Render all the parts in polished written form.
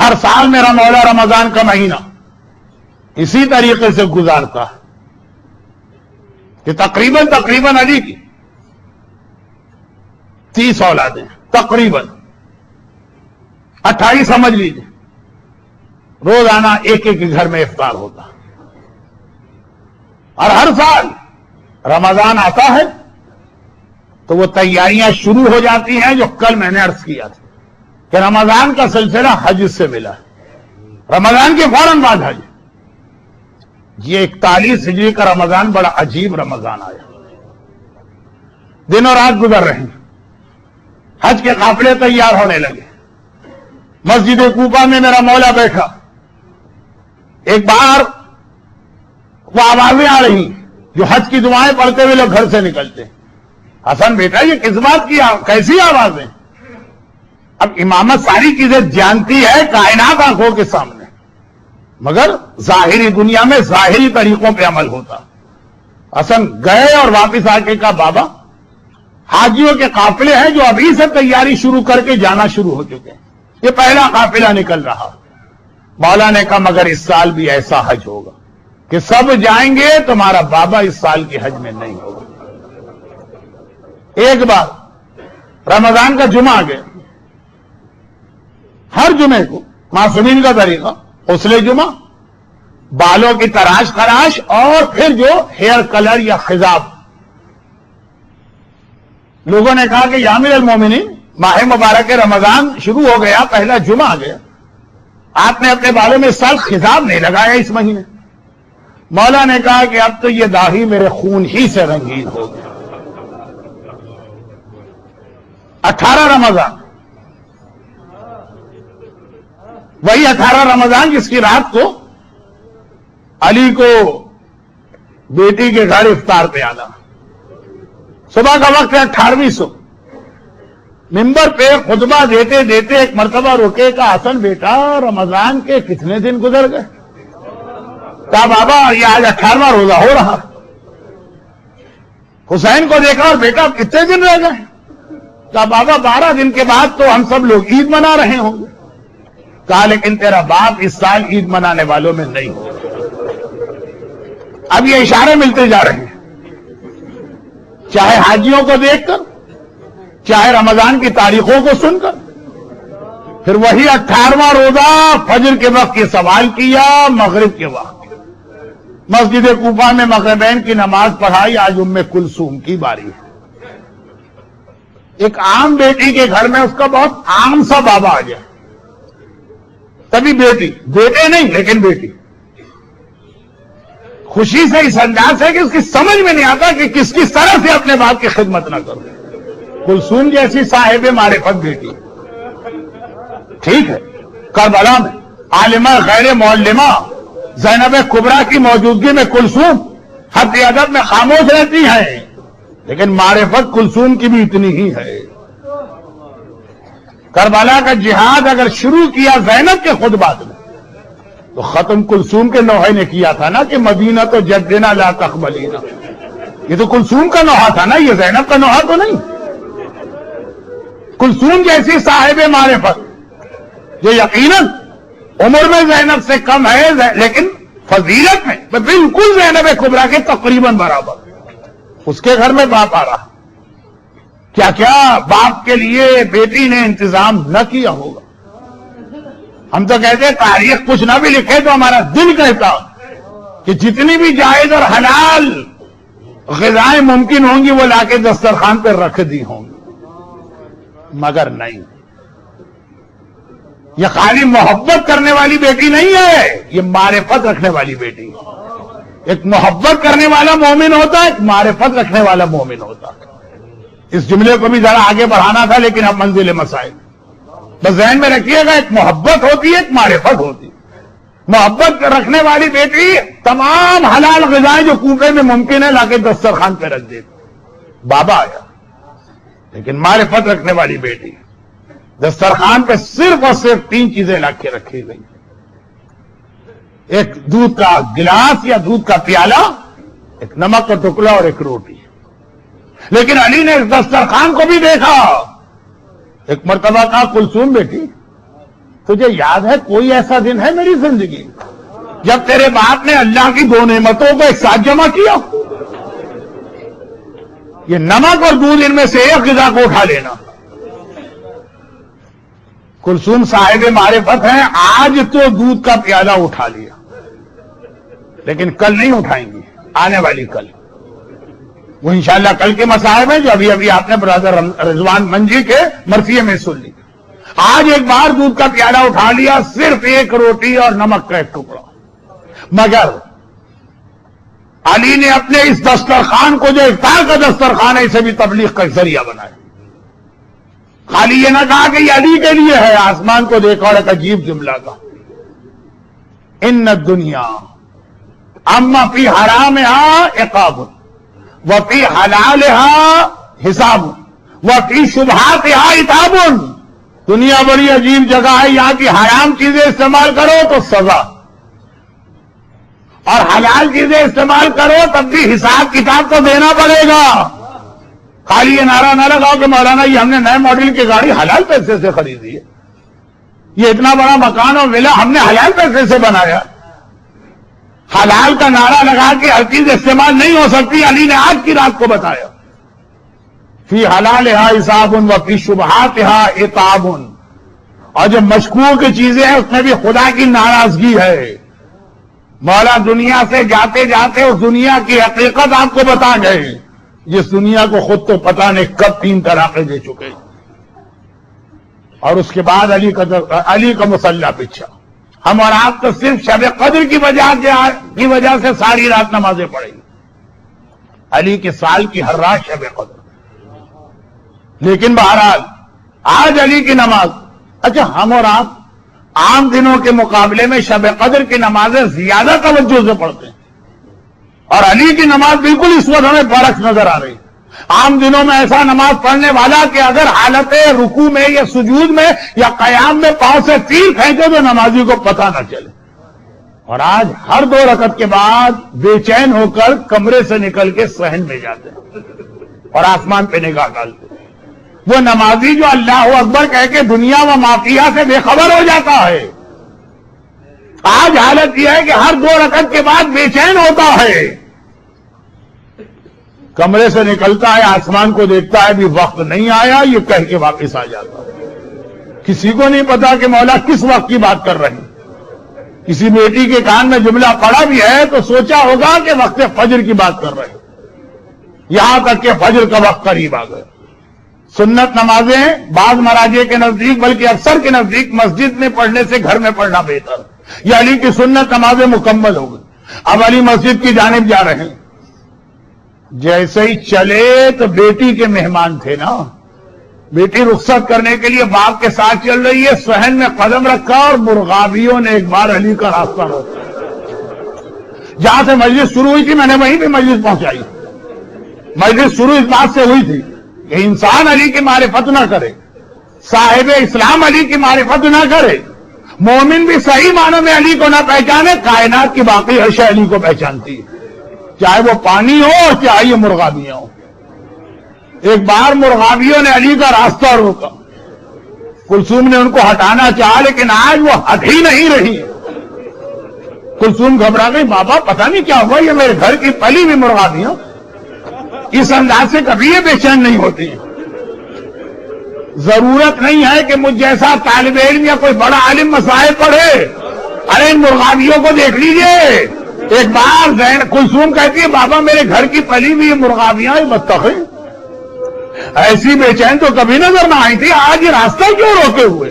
ہر سال میرا مولا رمضان کا مہینہ اسی طریقے سے گزارتا ہے کہ تقریباً علی کی 30 اولادیں تقریباً 28 سمجھ لیجیے، روزانہ ایک ایک گھر میں افطار ہوتا، اور ہر سال رمضان آتا ہے تو وہ تیاریاں شروع ہو جاتی ہیں جو کل میں نے عرض کیا تھا کہ رمضان کا سلسلہ حج سے ملا ہے، رمضان کے فوراً بعد حج۔ یہ 41 ہجری کا رمضان بڑا عجیب رمضان آیا، دن اور رات گزر رہے ہیں، حج کے قافلے تیار ہونے لگے، مسجد کوفہ میں میرا مولا بیٹھا، ایک بار وہ آوازیں آ رہی جو حج کی دعائیں پڑھتے ہوئے لوگ گھر سے نکلتے، حسن بیٹا یہ کس بات کی کیسی آوازیں؟ اب امامت ساری چیزیں جانتی ہے کائنات آنکھوں کے سامنے، مگر ظاہری دنیا میں ظاہری طریقوں پہ عمل ہوتا۔ حسن گئے اور واپس آ کے کہا بابا حاجیوں کے قافلے ہیں جو ابھی سے تیاری شروع کر کے جانا شروع ہو چکے ہیں، یہ پہلا قافلہ نکل رہا۔ مولا نے کہا مگر اس سال بھی ایسا حج ہوگا کہ سب جائیں گے، تمہارا بابا اس سال کے حج میں نہیں ہوگا۔ ایک بار رمضان کا جمعہ آ گیا، ہر جمعے کو معصومین کا طریقہ غسل جمعہ، بالوں کی تراش خراش، اور پھر جو ہیئر کلر یا خضاب۔ لوگوں نے کہا کہ یا امیر المومنین ماہ مبارک رمضان شروع ہو گیا، پہلا جمعہ آ گیا، آپ نے اپنے بالوں میں اس سال خضاب نہیں لگایا اس مہینے۔ مولا نے کہا کہ اب تو یہ داڑھی میرے خون ہی سے رنگین ہو گیا۔ 18 رمضان، وہی 18 رمضان جس کی رات کو علی کو بیٹی کے گھر افطار پہ آنا، صبح کا وقت ہے 18ویں صبح، ممبر پہ خطبہ دیتے دیتے ایک مرتبہ رکے، کہا حسن بیٹا رمضان کے کتنے دن گزر گئے؟ کہا بابا یہ آج 18واں روزہ ہو رہا۔ حسین کو دیکھا اور بیٹا کتنے دن رہ گئے؟ کہا بابا 12 دن کے بعد تو ہم سب لوگ عید منا رہے ہوں گے۔ کہا لیکن تیرا باپ اس سال عید منانے والوں میں نہیں ہو۔ اب یہ اشارے ملتے جا رہے ہیں، چاہے حاجیوں کو دیکھ کر، چاہے رمضان کی تاریخوں کو سن کر۔ پھر وہی 18واں روزہ فجر کے وقت یہ سوال کیا، مغرب کے وقت مسجد کوفہ میں مغربین کی نماز پڑھائی، آج ام کلثوم کی باری ہے۔ ایک عام بیٹی کے گھر میں اس کا بہت عام سا بابا آ گیا، تبھی بیٹی، بیٹے نہیں لیکن بیٹی، خوشی سے اس انداز ہے کہ اس کی سمجھ میں نہیں آتا کہ کس کس طرح سے اپنے باپ کی خدمت نہ کرو۔ کلثوم جیسی صاحب معرفت بیٹی، ٹھیک ہے، کربلا میں عالمہ غیر معلمہ زینب کبریٰ کی موجودگی میں کلثوم حد ادب میں خاموش رہتی ہے، لیکن معرفت کلثوم کی بھی اتنی ہی ہے۔ کربلا کا جہاد اگر شروع کیا زینب کے خطبات میں تو ختم کلثوم کے نوحے نے کیا تھا نا کہ مدینہ تو جدنا لا تقبلینا، یہ تو کلثوم کا نوحہ تھا نا، یہ زینب کا نوحہ تو نہیں۔ کلثوم جیسی صاحب معرفت جو یقیناً عمر میں زینب سے کم ہے لیکن فضیلت میں بالکل زینب کبریٰ کے تقریباً برابر، اس کے گھر میں باپ آ رہا، کیا کیا باپ کے لیے بیٹی نے انتظام نہ کیا ہوگا۔ ہم تو کہتے ہیں تاریخ کچھ نہ بھی لکھے تو ہمارا دل کہتا کہ جتنی بھی جائز اور حلال غذائیں ممکن ہوں گی وہ لا کے دسترخوان پہ رکھ دی ہوں گی، مگر نہیں، یہ خالی محبت کرنے والی بیٹی نہیں ہے، یہ معرفت رکھنے والی بیٹی ہے۔ ایک محبت کرنے والا مومن ہوتا ہے، ایک معرفت رکھنے والا مومن ہوتا ہے۔ اس جملے کو بھی ذرا آگے بڑھانا تھا لیکن اب منزل مسائل، بس ذہن میں رکھیے گا، ایک محبت ہوتی ہے، ایک معرفت ہوتی ہے۔ محبت رکھنے والی بیٹی تمام حلال غذائیں جو کوفے میں ممکن ہے لا کے دسترخوان پہ رکھ دیتی، بابا آیا، لیکن معرفت رکھنے والی بیٹی دسترخوان پہ صرف اور صرف 3 چیزیں لا کے رکھی گئی، ایک دودھ کا گلاس یا دودھ کا پیالہ، ایک نمک کا ٹکڑا اور ایک روٹی۔ لیکن علی نے اس دسترخوان کو بھی دیکھا، ایک مرتبہ کہا کلثوم بیٹی تجھے یاد ہے کوئی ایسا دن ہے میری زندگی جب تیرے باپ نے اللہ کی دو نعمتوں کو ایک ساتھ جمع کیا؟ یہ نمک اور دودھ ان میں سے ایک غذا کو اٹھا لینا. کلثوم صاحب معرفت ہیں، آج تو دودھ کا پیالہ اٹھا لیا لیکن کل نہیں اٹھائیں گی، آنے والی کل وہ انشاءاللہ کل کے مصائب ہیں جو ابھی ابھی آپ نے برادر رضوان منجی کے مرثیے میں سن لی. آج ایک بار دودھ کا پیالہ اٹھا لیا، صرف ایک روٹی اور نمک کا ایک ٹکڑا. مگر علی نے اپنے اس دسترخوان کو جو افطار کا دسترخوان ہے اسے بھی تبلیغ کا ذریعہ بنایا. خالی یہ نہ کہا کہ یہ علی کے لیے ہے، آسمان کو دیکھا اور ایک عجیب جملہ کا، ان الدنیا اما فی حرامها عقاب وفی حلالها حساب وفی شبہاتها عتاب. دنیا بڑی عجیب جگہ ہے، یہاں کی حرام چیزیں استعمال کرو تو سزا، اور حلال چیزیں استعمال کرو تب بھی حساب کتاب تو دینا پڑے گا. خالی یہ نعرہ نہ لگاؤ کہ مولانا یہ ہم نے نئے ماڈل کی گاڑی حلال پیسے سے خریدی ہے، یہ اتنا بڑا مکان اور ولا ہم نے حلال پیسے سے بنایا. حلال کا نعرہ لگا کے ہر چیز استعمال نہیں ہو سکتی. علی نے آج کی رات کو بتایا فی حلالها حساب وفی شبہاتها عتاب. اور جو مشکوک چیزیں ہیں اس میں بھی خدا کی ناراضگی ہے. مولا دنیا سے جاتے جاتے اس دنیا کی حقیقت آپ کو بتا گئے جس دنیا کو خود تو پتہ نہیں کب 3 طلاقیں دے چکے. اور اس کے بعد علی کا مسلح پچھا. ہم اور آپ تو صرف شب قدر کی وجہ سے ساری رات نمازیں پڑھیں گے. علی کے سال کی ہر رات شب قدر. لیکن بہرحال آج علی کی نماز، اچھا ہم اور آپ عام دنوں کے مقابلے میں شب قدر کی نمازیں زیادہ توجہ سے پڑھتے ہیں، اور علی کی نماز بالکل اس وقت ہمیں برعکس نظر آ رہی. عام دنوں میں ایسا نماز پڑھنے والا کہ اگر حالت رکوع میں یا سجود میں یا قیام میں پاؤں سے تیر کھینچے تو نمازی کو پتہ نہ چلے. اور آج ہر 2 رکعت کے بعد بے چین ہو کر کمرے سے نکل کے صحن میں جاتے ہیں اور آسمان پہ نگاہ ڈالتے ہیں. وہ نمازی جو اللہ اکبر کہہ کے دنیا و مافیہ سے بے خبر ہو جاتا ہے، آج حالت یہ ہے کہ ہر 2 رکعت کے بعد بے چین ہوتا ہے، کمرے سے نکلتا ہے، آسمان کو دیکھتا ہے، بھی وقت نہیں آیا، یہ کہہ کے واپس آ جاتا ہے. کسی کو نہیں پتا کہ مولا کس وقت کی بات کر رہے ہیں. کسی بیٹی کے کان میں جملہ پڑا بھی ہے تو سوچا ہوگا کہ وقت فجر کی بات کر رہے ہیں، یہاں تک کہ فجر کا وقت قریب آ گیا. سنت نمازیں بعض مراجع کے نزدیک بلکہ اکثر کے نزدیک مسجد میں پڑھنے سے گھر میں پڑھنا بہتر. یہ علی کی سنت نمازیں مکمل ہو گئی. اب علی مسجد کی جانب جا رہے ہیں. جیسے ہی چلے تو بیٹی کے مہمان تھے نا، بیٹی رخصت کرنے کے لیے باپ کے ساتھ چل رہی ہے، صحن میں قدم رکھا اور مرغابیوں نے ایک بار علی کا راستہ روکا. جہاں سے مجلس شروع ہوئی تھی میں نے وہیں پہ مجلس پہنچائی. مجلس شروع اس بات سے ہوئی تھی کہ انسان علی کی معرفت نہ کرے، صاحب اسلام علی کی معرفت نہ کرے، مومن بھی صحیح معنوں میں علی کو نہ پہچانے، کائنات کی باقی ہر شے علی کو پہچانتی ہے، چاہے وہ پانی ہو اور چاہے یہ مرغابیاں ہوں. ایک بار مرغابیوں نے علی کا راستہ روکا. کلثوم نے ان کو ہٹانا چاہا لیکن آج وہ ہٹ ہی نہیں رہی. کلثوم گھبرا گئی، بابا پتہ نہیں کیا ہوا، یہ میرے گھر کی پلی ہوئی مرغابیاں اس انداز سے کبھی یہ بے چین نہیں ہوتی. ضرورت نہیں ہے کہ مجھ جیسا طالب علم یا کوئی بڑا عالم مسائل پڑھے. ارے ان مرغابیوں کو دیکھ لیجئے. ایک بار کلثوم کہتی ہے بابا میرے گھر کی پلی ہوئی مرغابیاں بتخیں ایسی بے چین تو کبھی نظر نہ آئی تھی، آج یہ راستہ کیوں روکے ہوئے؟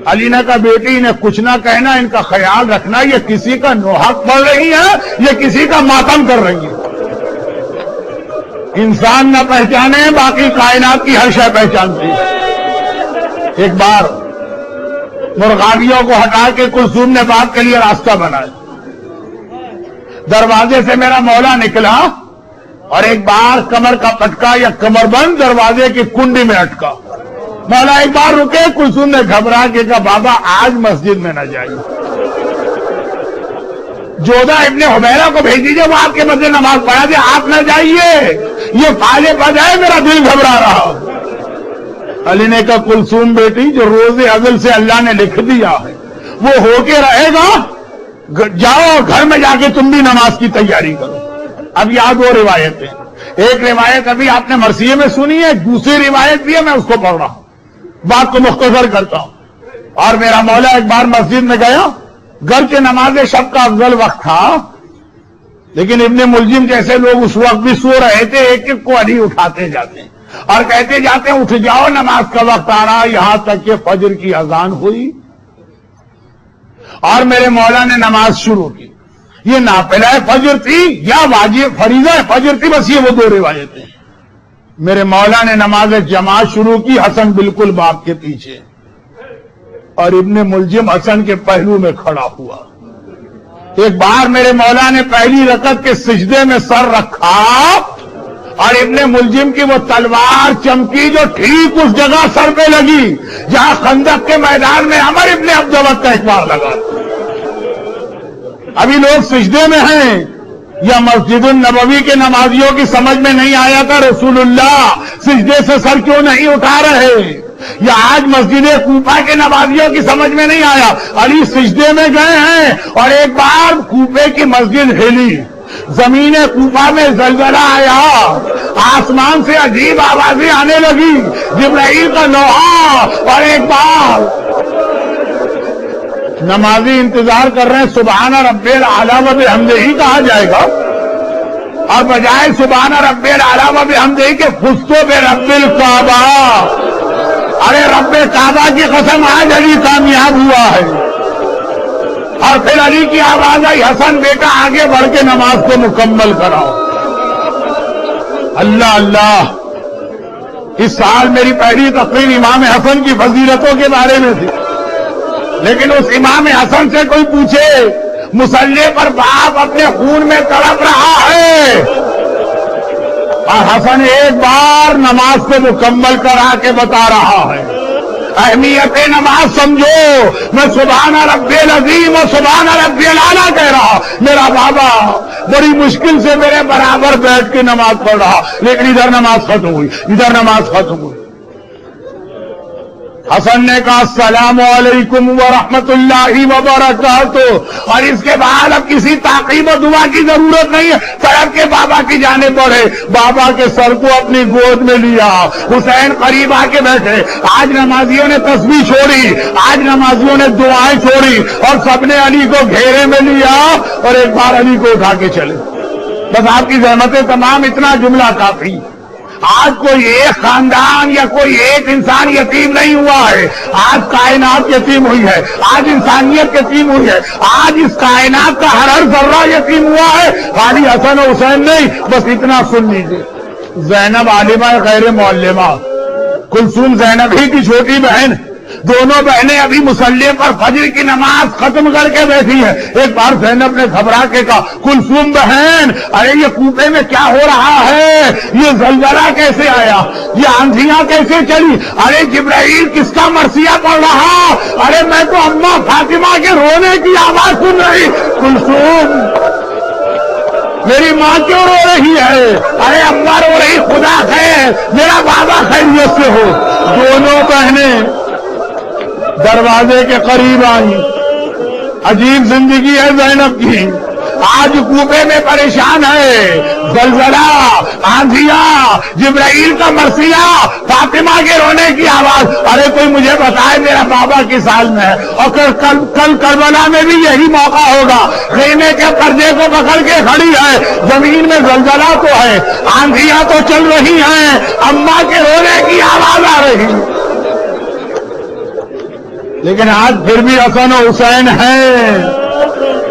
علی نے کہا بیٹی انہیں کچھ نہ کہنا، ان کا خیال رکھنا، یہ کسی کا نوحق پڑھ رہی ہے، یہ کسی کا ماتم کر رہی ہے. انسان نہ پہچانے باقی کائنات کی ہر شے پہچانتی ہے. ایک بار مرغابیوں کو ہٹا کے کلثوم نے باپ کے لیے راستہ بنایا. دروازے سے میرا مولا نکلا اور ایک بار کمر کا پٹکا یا کمر بند دروازے کی کنڈی میں اٹکا. مولا ایک بار رکے. کلثوم نے گھبرا کے کہا بابا آج مسجد میں نہ جائیے، جودہ ابن حمیرہ کو بھیج دیجیے، وہ آپ کے مسجد نماز پڑھا دے، آپ نہ جائیے، یہ فالے بد ہے، میرا دل گھبرا رہا. علی نے کہا کلثوم بیٹی جو روز ازل سے اللہ نے لکھ دیا ہے وہ ہو کے رہے گا، جاؤ گھر میں جا کے تم بھی نماز کی تیاری کرو۔ اب یاد وہ روایتیں، ایک روایت ابھی آپ نے مرثیے میں سنی ہے، دوسری روایت بھی ہے، میں اس کو پڑھ رہا ہوں، بات کو مختصر کرتا ہوں۔ اور میرا مولا ایک بار مسجد میں گیا، گھر کے نماز شب کا افضل وقت تھا، لیکن ابن ملجم جیسے لوگ اس وقت بھی سو رہے تھے، ایک ایک کو علی اٹھاتے جاتے ہیں اور کہتے جاتے ہیں اٹھ جاؤ نماز کا وقت آ رہا، یہاں تک کہ فجر کی اذان ہوئی اور میرے مولا نے نماز شروع کی۔ یہ نافلہ فجر تھی یا واجب فریضہ فجر تھی، بس یہ وہ دو روایتیں۔ میرے مولا نے نماز جماعت شروع کی، حسن بالکل باپ کے پیچھے، اور ابن ملجم حسن کے پہلو میں کھڑا ہوا۔ ایک بار میرے مولا نے پہلی رکعت کے سجدے میں سر رکھا اور ابن ملجم کی وہ تلوار چمکی جو ٹھیک اس جگہ سر پہ لگی جہاں خندق کے میدان میں عمر ابن عبدوت کا ایک بار لگا۔ ابھی لوگ سجدے میں ہیں، یا مسجد النبوی کے نمازیوں کی سمجھ میں نہیں آیا تھا رسول اللہ سجدے سے سر کیوں نہیں اٹھا رہے، یا آج مسجد کوفہ کے نمازیوں کی سمجھ میں نہیں آیا، علی سجدے میں گئے ہیں اور ایک بار کوفے کی مسجد ہلی، زمین کوفہ میں زلزلہ آیا، آسمان سے عجیب آوازیں آنے لگی، جبرائیل کا لوحہ، اور ایک بار نمازی انتظار کر رہے ہیں سبحان رب الاعلی و بحمدہ کہا جائے گا، اور بجائے سبحان رب الاعلی و بحمدہ کے فزتو برب الکعبہ، ارے رب کعبہ کی قسم آج علی کامیاب ہوا ہے۔ اور پھر علی کی آواز آئی حسن بیٹا آگے بڑھ کے نماز کو مکمل کراؤ۔ اللہ اللہ، اس سال میری پہلی تقریر امام حسن کی فضیلتوں کے بارے میں تھی، لیکن اس امام حسن سے کوئی پوچھے مصلی پر باپ اپنے خون میں تڑپ رہا ہے اور حسن ایک بار نماز کو مکمل کرا کے بتا رہا ہے۔ اہمیت نماز سمجھو، میں سبحان ربی العظیم و سبحان ربی الاعلیٰ کہہ رہا، میرا بابا بڑی مشکل سے میرے برابر بیٹھ کے نماز پڑھ رہا، لیکن ادھر نماز ختم ہوئی، ادھر نماز ختم ہوئی۔ حسن نے کہا السلام علیکم ورحمۃ اللہ وبرکاتہ، اور اس کے بعد اب کسی تعقیب و دعا کی ضرورت نہیں ہے، طرف کے بابا کی جانب بڑھے، بابا کے سر کو اپنی گود میں لیا، حسین قریب آ کے بیٹھے۔ آج نمازیوں نے تسبیح چھوڑی، آج نمازیوں نے دعائیں چھوڑی، اور سب نے علی کو گھیرے میں لیا اور ایک بار علی کو اٹھا کے چلے۔ بس آپ کی زحمتیں تمام، اتنا جملہ کافی۔ آج کوئی ایک خاندان یا کوئی ایک انسان یتیم نہیں ہوا ہے، آج کائنات یتیم ہوئی ہے، آج انسانیت یتیم ہوئی ہے، آج اس کائنات کا ہر ذرہ یتیم ہوا ہے، خالی حسن و حسین نہیں۔ بس اتنا سن لیجیے، زینب عالمہ غیر معلمہ، کلثوم زینب ہی کی چھوٹی بہن، دونوں بہنیں ابھی مصلی پر فجر کی نماز ختم کر کے بیٹھی ہیں۔ ایک بار زینب نے گھبرا کے کہا کلثوم بہن، ارے یہ کوفے میں کیا ہو رہا ہے، یہ زلزلہ کیسے آیا، یہ آندھیاں کیسے چلی، ارے جبرائیل کس کا مرثیہ پڑھ رہا، ارے میں تو اماں فاطمہ کے رونے کی آواز سن رہی۔ کلثوم میری ماں کیوں رو رہی ہے، ارے اماں رو رہی، خدا خیر میرا بابا خیریت سے ہو۔ دونوں بہنیں دروازے کے قریب آئی۔ عجیب زندگی ہے زینب کی، آج کوفے میں پریشان ہے، زلزلہ، آندھیاں، جبرائیل کا مرثیہ، فاطمہ کے رونے کی آواز، ارے کوئی مجھے بتائے میرا بابا کس حال میں ہے۔ اور کل کربلا میں بھی یہی موقع ہوگا، خیمے کے پردے کو پکڑ کے کھڑی ہے، زمین میں زلزلہ تو ہے، آندھیاں تو چل رہی ہیں، اماں کے رونے کی آواز آ رہی، لیکن آج پھر بھی حسن و حسین ہیں۔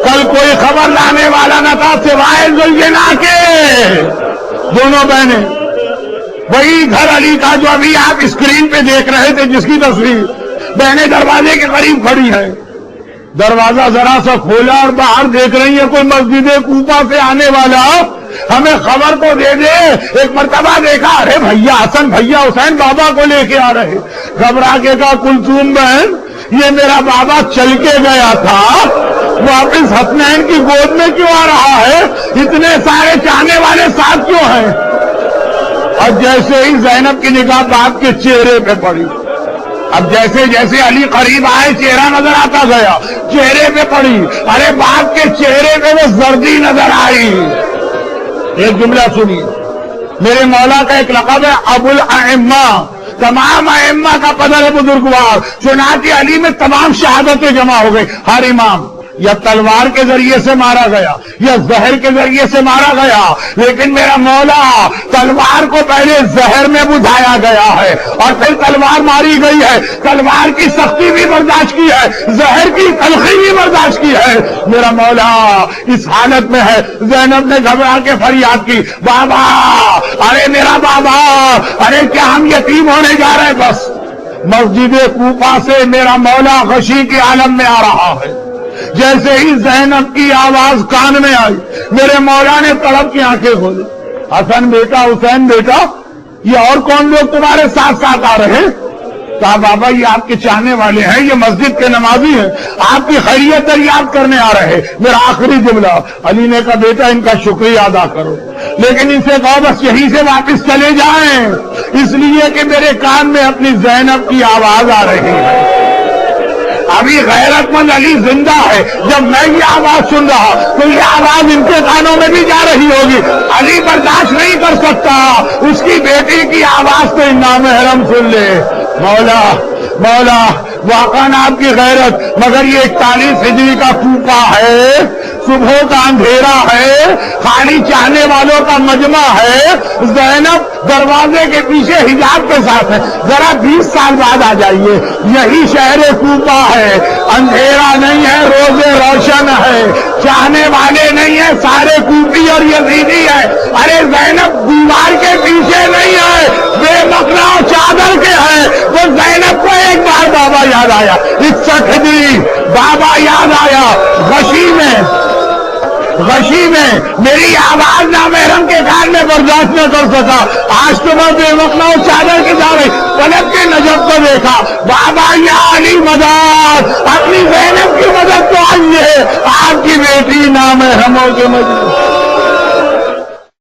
کل کوئی خبر لانے والا نہ تھا سوائے زلجنا کے۔ دونوں بہنیں وہی گھر علی کا جو ابھی آپ اسکرین پہ دیکھ رہے تھے، جس کی تصویر، بہنیں دروازے کے قریب کھڑی ہیں۔ دروازہ ذرا سا کھولا اور باہر دیکھ رہی ہے کوئی مسجد کوفہ سے آنے والا ہمیں خبر تو دے دے۔ ایک مرتبہ دیکھا، ارے بھیا حسن، بھیا حسین بابا کو لے کے آ رہے، گھبرا کے کہا کلثوم بہن یہ میرا بابا چل کے گیا تھا، واپس حسنین کی گود میں کیوں آ رہا ہے، اتنے سارے چاہنے والے ساتھ کیوں ہیں؟ اور جیسے ہی زینب کی نگاہ باپ کے چہرے پہ پڑی، اب جیسے جیسے علی قریب آئے چہرہ نظر آتا گیا، چہرے پہ پڑی، ارے باپ کے چہرے پہ وہ زردی نظر آئی۔ ایک جملہ سنیے، میرے مولا کا ایک لقب ہے ابو الائمہ، تمام ائمہ کا پدر ہے بزرگوار، چنانچہ علی میں تمام شہادتیں جمع ہو گئی۔ ہر امام یا تلوار کے ذریعے سے مارا گیا یا زہر کے ذریعے سے مارا گیا، لیکن میرا مولا تلوار کو پہلے زہر میں بجھایا گیا ہے اور پھر تلوار ماری گئی ہے۔ تلوار کی سختی بھی برداشت کی ہے، زہر کی تلخی بھی برداشت کی ہے۔ میرا مولا اس حالت میں ہے، زینب نے گھبرا کے فریاد کی، بابا، ارے میرا بابا، ارے کیا ہم یتیم ہونے جا رہے ہیں؟ بس مسجد کوفہ سے میرا مولا غشی کے عالم میں آ رہا ہے۔ جیسے ہی زینب کی آواز کان میں آئی، میرے مولا نے تڑپ کی آنکھیں کھولی، حسن بیٹا، حسین بیٹا، یہ اور کون لوگ تمہارے ساتھ ساتھ آ رہے ہیں؟ کہا بابا یہ آپ کے چاہنے والے ہیں، یہ مسجد کے نمازی ہیں، آپ کی خیریت دریافت کرنے آ رہے ہیں۔ میرا آخری جملہ، علی نے کہا بیٹا ان کا شکریہ ادا کرو، لیکن ان سے کہو بس یہیں سے واپس چلے جائیں، اس لیے کہ میرے کان میں اپنی زینب کی آواز آ رہی ہے۔ ابھی غیرت مند علی زندہ ہے، جب میں یہ آواز سن رہا تو یہ آواز ان کے کانوں میں بھی جا رہی ہوگی۔ علی برداشت نہیں کر سکتا، اس کی بیٹی کی آواز تو نامحرم سن لے۔ مولا مولا واقعاً آپ کی غیرت، مگر یہ 41 ہجری کا کوفہ ہے، صبح کا اندھیرا ہے، خالی چاہنے والوں کا مجمع ہے، زینب دروازے کے پیچھے حجاب کے ساتھ ہے، ذرا 20 سال بعد آ جائیے، یہی شہر کوفہ ہے، اندھیرا نہیں ہے، روزے روشن ہے، چاہنے والے نہیں ہیں، سارے کوفی اور یزیدی ہے۔ ارے زینب دیوار کے پیچھے نہیں ہے، بے مقنا چادر کے ہے۔ تو زینب کو ایک بار بابا یاد آیا، 61 ہجری بابا یاد آیا، غشی میں میری آواز نامحرم کے کان میں برداشت نہ کر سکا، آج تو میں بے مقنا چادر کی جا رہی، پلٹ کے نجف کو دیکھا، بابا یا علی مدد، اپنی زینب کی مدد تو آئیے، آپ کی بیٹی نامحرموں کے مجلس۔